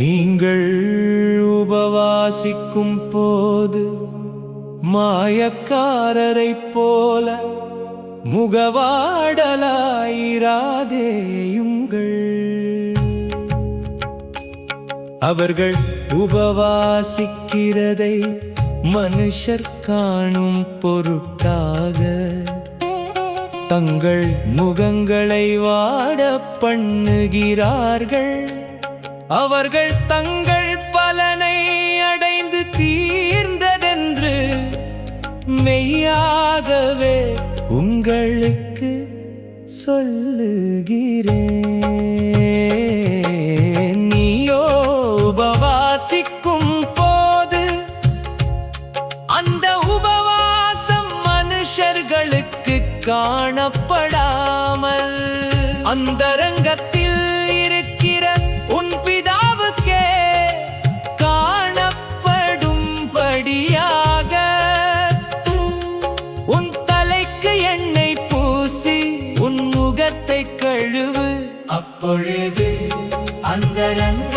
நீங்கள் உபவாசிக்கும் போது மாயக்காரரைப் போல முகவாடலாயிராதேயுங்கள். அவர்கள் உபவாசிக்கிறதை மனுஷர் காணும் பொருட்டாக தங்கள் முகங்களை வாட பண்ணுகிறார்கள். அவர்கள் தங்கள் பலனை அடைந்து தீர்ந்ததென்று மெய்யாகவே உங்களுக்கு சொல்லுகிறேன். நீயோ உபவாசிக்கும் போது அந்த உபவாசம் மனுஷர்களுக்கு காணப்படாமல் அந்தரங்கத்தில் இருக்கிற உன் பிதாவுக்கே காணப்படும்படியாக உன் தலைக்கு எண்ணெய் பூசி உன் முகத்தை கழுவு. அப்பொழுது அந்தரங்க